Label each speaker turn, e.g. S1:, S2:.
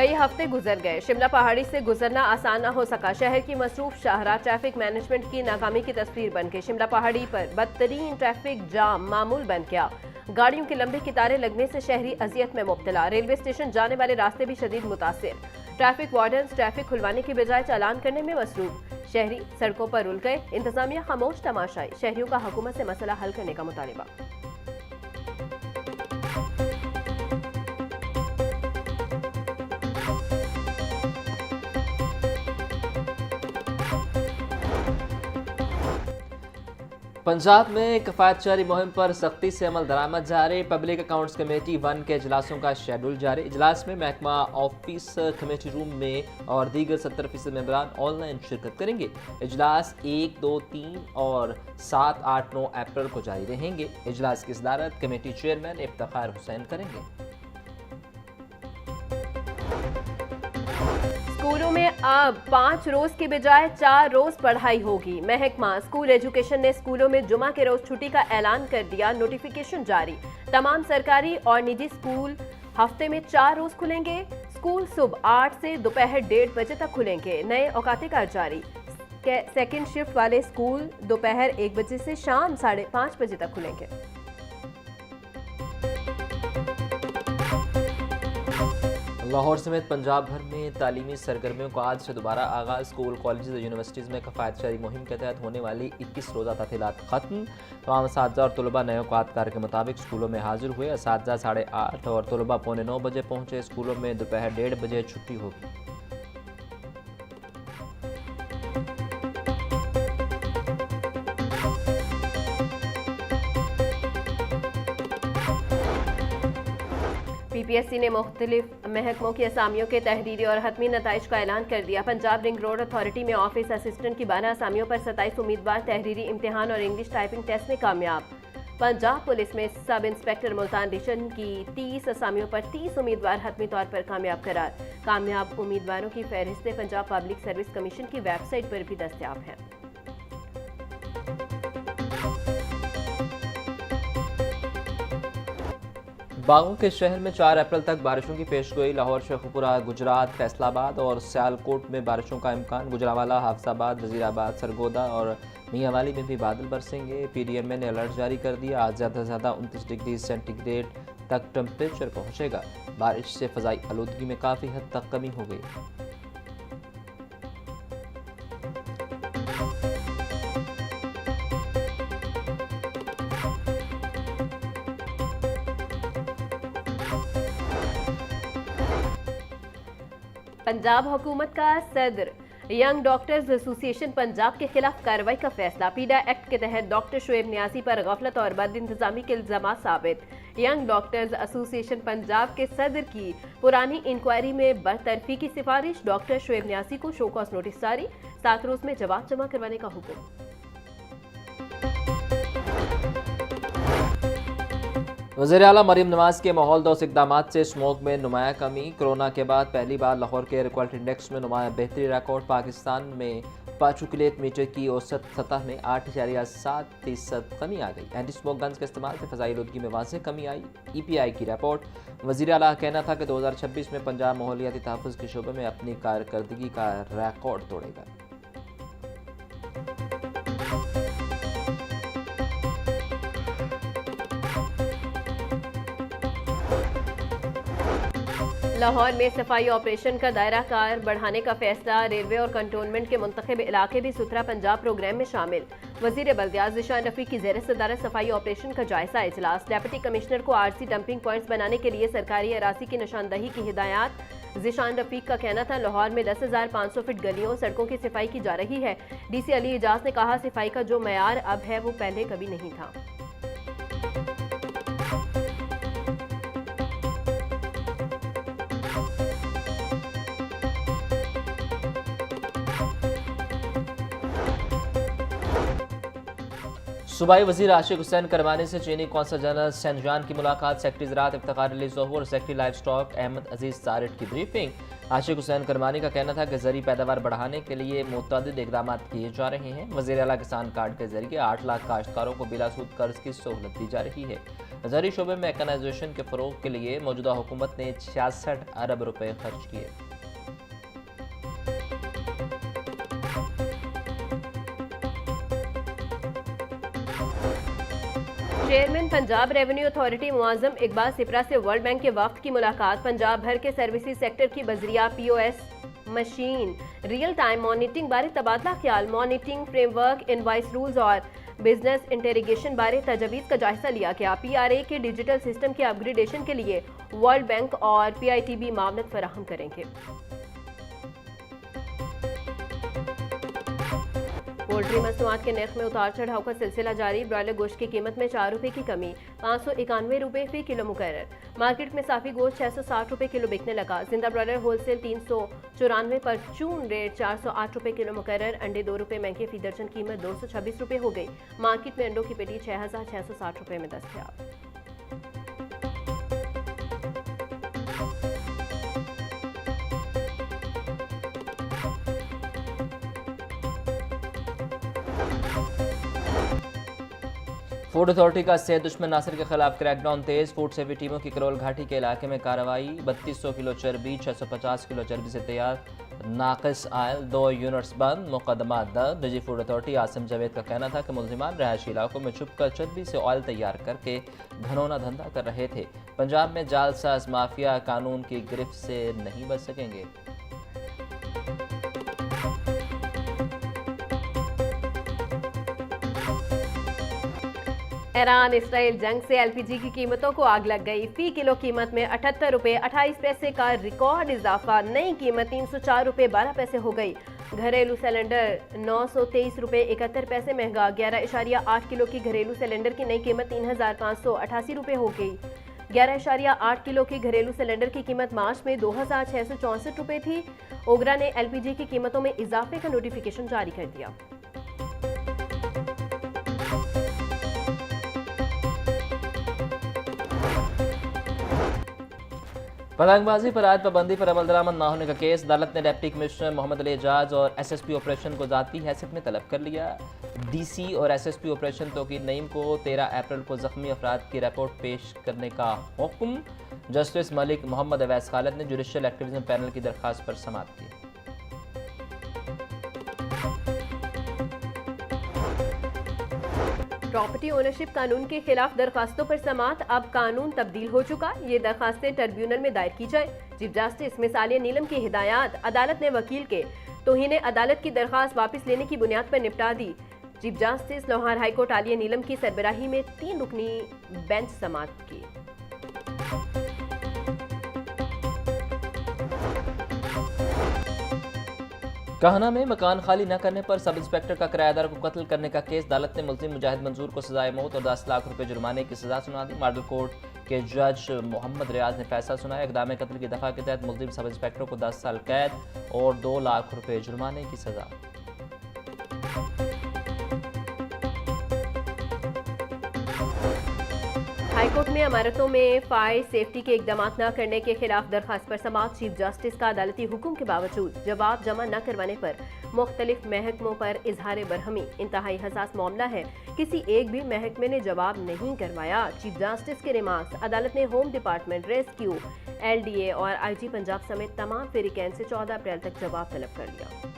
S1: कई हफ्ते गुजर गए, शिमला पहाड़ी से गुजरना आसान न हो सका। शहर की मसरूफ शाहराह ट्रैफिक मैनेजमेंट की नाकामी की तस्वीर बन गई। शिमला पहाड़ी पर बदतरीन ट्रैफिक जाम मामूल बन गया। गाड़ियों की लंबी कतारें लगने से शहरी अजियत में मुब्तला। रेलवे स्टेशन जाने वाले रास्ते भी शदीद मुतासिर। ट्रैफिक वार्डन्स ट्रैफिक खुलवाने की बजाय चालान करने में मसरूफ। शहरी सड़कों पर रुल गए। इंतजामिया खामोश तमाशाई। शहरियों का हुकूमत से मसला हल करने का मुतालिबा।
S2: पंजाब में कफायत जारी मुहिम पर सख्ती से अमल दरामद जारी। पब्लिक अकाउंट्स कमेटी 1 के इजलासों का शेड्यूल जारी। इजलास में महकमा ऑफिस कमेटी रूम में और दीगर 70% मेंबरान ऑनलाइन शिरकत करेंगे। इजलास 1, 2, 3 और 7, 8, 9 अप्रैल को जारी रहेंगे। इजलास की सदारत कमेटी चेयरमैन इफ्तिखार हुसैन करेंगे।
S1: स्कूलों में अब 5 रोज के बजाय 4 रोज पढ़ाई होगी। महकमा स्कूल एजुकेशन ने स्कूलों में जुमा के रोज छुट्टी का ऐलान कर दिया। नोटिफिकेशन जारी। तमाम सरकारी और निजी स्कूल हफ्ते में 4 रोज खुलेंगे। स्कूल सुबह 8 से दोपहर 1:30 बजे तक खुलेंगे। नए औकात कार जारी। सेकेंड शिफ्ट वाले स्कूल दोपहर 1 बजे से शाम 5:30 बजे तक खुलेंगे।
S2: लाहौर समेत पंजाब भर में तालीमी सरगर्मियों को आज से दोबारा आगाज। स्कूल, कॉलेज और यूनिवर्सिटीज़ में कफायत जारी मुहिम के तहत होने वाली 21 रोज़ा तातीलात खत्म। तमाम असातिज़ा और तलबा नए औकात कार के मुताबिक स्कूलों में हाजिर हुए। असातिज़ा 8:30 और तलबा 9:45 बजे पहुँचे। स्कूलों में दोपहर 1:30 बजे छुट्टी होगी।
S1: PPSC ने मुख्तलिफ महकमों की असामियों के तहरीरी और हतमी नताइज का ऐलान कर दिया। पंजाब रिंग रोड अथॉरिटी में ऑफिस असिस्टेंट की 12 असामियों पर 27 उम्मीदवार तहरीरी इम्तिहान और इंग्लिश टाइपिंग टेस्ट में कामयाब। पंजाब पुलिस में सब इंस्पेक्टर मुल्तान डिवीजन की 30 असामियों पर 30 उम्मीदवार हतमी तौर पर कामयाब करार। कामयाब उम्मीदवारों की फहरिस्तें पंजाब पब्लिक सर्विस कमीशन की वेबसाइट पर भी दस्तयाब हैं।
S2: बागों के शहर में 4 अप्रैल तक बारिशों की पेशगोई। लाहौर, शेखुपुरा, गुजरात, फैसलाबाद और सियालकोट में बारिशों का इम्कान। गुजरावाला, हाफसाबाद, वजीराबाद, सरगोदा और मियांवाली में भी बादल बरसेंगे। PDMA ने अलर्ट जारी कर दिया। आज ज़्यादा से ज़्यादा 29 डिग्री सेंटीग्रेड तक टेम्परेचर पहुँचेगा। बारिश से फ़ज़ाई आलूदगी में काफ़ी हद तक कमी हो गई।
S1: पंजाब हुकूमत का सदर यंग डॉक्टर्स एसोसिएशन पंजाब के खिलाफ कार्रवाई का फैसला। पीडा एक्ट के तहत डॉक्टर शुएब नियाज़ी पर गफलत और बद इंतजामी के इल्जाम साबित। यंग डॉक्टर्स एसोसिएशन पंजाब के सदर की पुरानी इंक्वायरी में बरतरफी की सिफारिश। डॉक्टर शुएब नियाज़ी को शो कॉज नोटिस जारी। 7 रोज में जवाब जमा करवाने का हुक्म।
S2: वज़ीर आला मरीम नवाज के माहौल दोस्त इक़दामात से स्मोक में नुमाया कमी। कोरोना के बाद पहली बार लाहौर के एयर क्वालिटी इंडेक्स में नुमाया बेहतरी रिकॉर्ड। पाकिस्तान में पार्टिकुलेट मीटर की औसत सतह में 8.7% कमी आ गई। एंटी स्मोक गन्स के इस्तेमाल से फ़ज़ाई आलूदगी में वाज़ेह कमी आई। EPI की रिपोर्ट। वज़ीर आला का कहना था कि 2026 में पंजाब माहौलियाती तहफ़्फ़ुज़ के शोबे में अपनी कारकर्दगी का रिकॉर्ड तोड़ेगा।
S1: लाहौर में सफाई ऑपरेशन का दायरा कार बढ़ाने का फैसला। रेलवे और कंटोनमेंट के मुंतखब इलाके भी सुथरा पंजाब प्रोग्राम में शामिल। वजीर बल्दियात ज़िशान रफ़ी की ज़ेर सदारत सफाई ऑपरेशन का जायजा इजलास। डिप्टी कमिश्नर को RC डंपिंग पॉइंट्स बनाने के लिए सरकारी अराजी की निशानदही की हिदायत। ज़िशान रफ़ी का कहना था लाहौर में 10,500 फीट गलियों सड़कों की सफाई की जा रही है। DC अली इजाज ने कहा सफाई का जो मयार अब है वो पहले कभी नहीं था।
S2: सूबाई वज़ीर आशिक हुसैन करमानी से चीनी कौंसल जनरल सेंजान की मुलाकात। सेक्रेटरी ज़राअत इफ्तिखार अली ज़ोहर और सेक्रेटरी लाइफ स्टॉक अहमद अजीज़ सारिट की ब्रीफिंग। आशिक हुसैन करमानी का कहना था कि ज़री पैदावार बढ़ाने के लिए मुतअद्दिद इक़दाम किए जा रहे हैं। वज़ीर आला किसान कार्ड के जरिए 8 लाख काश्तकारों को बिला सूद कर्ज की सहूलत दी जा रही है। ज़रूरी शोबे में मैकेनाइजेशन के फ़रोग के लिए मौजूदा हुकूमत ने 66 अरब रुपए खर्च किए।
S1: Chairman Punjab revenue authority Muazzam Iqbal Sipra से वर्ल्ड बैंक के वफ्द की मुलाकात। पंजाब भर के सर्विसेज सेक्टर की बजरिया POS machine real time monitoring बारे तबादला ख्याल। मॉनिटरिंग फ्रेमवर्क, इनवाइस रूल्स और बिजनेस इंटेरिगेशन बारे तजवीज़ का जायजा लिया गया। PRA के डिजिटल सिस्टम के अपग्रेडेशन के लिए वर्ल्ड बैंक और PITB मामलत फराहम करेंगे। पोल्ट्री मसनूआत के नर्ख में उतार चढ़ाव का सिलसिला जारी। ब्रॉयलर गोश्त की कीमत में 4 रुपए की कमी, 591 रुपए फी किलो मुकर्रर। मार्केट में साफी गोश्त 660 रुपए किलो बिकने लगा। जिंदा ब्रॉयलर होलसेल 394 पर चून रेट 408 रुपए किलो मुकर्रर। अंडे 2 रुपए महंगे, फी दर्जन कीमत 226 रुपए हो गई। मार्केट में अंडों की पेटी 6660 रुपए में दस्तयाब।
S2: फूड अथॉरिटी का सेहत दुश्मन नासिर के खिलाफ क्रैकडाउन तेज। फूड सेफ्टी टीमों की करोल घाटी के इलाके में कार्रवाई। 3200 किलो चर्बी, 650 किलो चर्बी से तैयार नाकिस आयल, 2 यूनिट्स बंद, मुकदमा दर्ज। निजी फूड अथॉरिटी आसिम जावेद का कहना था कि मुलजिमान रहायशी इलाकों में छुपकर चर्बी से ऑयल तैयार करके घनौना धंधा कर रहे थे। पंजाब में जालसाज माफिया कानून की गिरफ्त से नहीं बच सकेंगे।
S1: ईरान इसराइल जंग से LPG की कीमतों को आग लग गई। फी किलो कीमत में 78 रुपए 28 पैसे का रिकॉर्ड इजाफा। नई कीमत 304 रुपए 12 पैसे हो गई। घरेलू सिलेंडर 923 रुपए 71 पैसे महंगा। 11.8 किलो की घरेलू सिलेंडर की नई कीमत 3588 रुपए हो गई। 11.8 किलो की घरेलू सिलेंडर की कीमत मार्च में 2664 रुपए थी। ओगरा ने LPG की कीमतों में इजाफे का नोटिफिकेशन जारी कर दिया।
S2: पतंगबाजी पर आज पाबंदी पर अमल दरामद न होने का केस। अदालत ने डिप्टी कमिश्नर मोहम्मद अली एजाज और SSP ऑपरेशन को ज़ाती हैसियत में तलब कर लिया। DC और SSP ऑपरेशन तौकीर नईम को 13 अप्रैल को जख्मी अफराद की रिपोर्ट पेश करने का हुक्म। जस्टिस मलिक मोहम्मद अवैस खालिद ने जुडिशल एक्टिविज्म पैनल की दरख्वास्त पर समाअत की।
S1: प्रॉपर्टी ओनरशिप कानून के खिलाफ दरखास्तों पर समाअत। अब कानून तब्दील हो चुका, ये दरखास्तें ट्रिब्यूनल में दायर की जाए। चीफ जस्टिस मिसालिया नीलम की हिदायत। अदालत ने वकील के तौहीन अदालत की दरखास्त वापस लेने की बुनियाद पर निपटा दी। Chief justice Lahore high court Aliya Neelam की सरबराही में 3 रुकनी बेंच समाअत की।
S2: कहना में मकान खाली न करने पर सब इंस्पेक्टर का किराएदार को कत्ल करने का केस। अदालत ने मुल्जिम मुजाहिद मंजूर को सजाए मौत और 10 लाख रुपए जुर्माने की सजा सुना दी। मॉडल कोर्ट के जज मोहम्मद रियाज ने फैसला सुनाया। इक़दाम कत्ल की दफा के तहत मुल्जिम सब इंस्पेक्टर को 10 साल कैद और 2 लाख रुपए जुर्माने की सजा।
S1: हाईकोर्ट में इमारतों में फायर सेफ्टी के इकदाम न करने के खिलाफ दरखास्त पर समाअत। चीफ जस्टिस का अदालती हुक्म के बावजूद जवाब जमा न करवाने पर मुख्तलिफ महकमों पर इजहार बरहमी। इंतहाई हसास मामला है, किसी एक भी महकमे ने जवाब नहीं करवाया। चीफ जस्टिस के रिमार्क्स। अदालत ने होम डिपार्टमेंट, रेस्क्यू, LDA और IG पंजाब समेत तमाम फेरिकैन से 14 अप्रैल तक जवाब तलब कर लिया।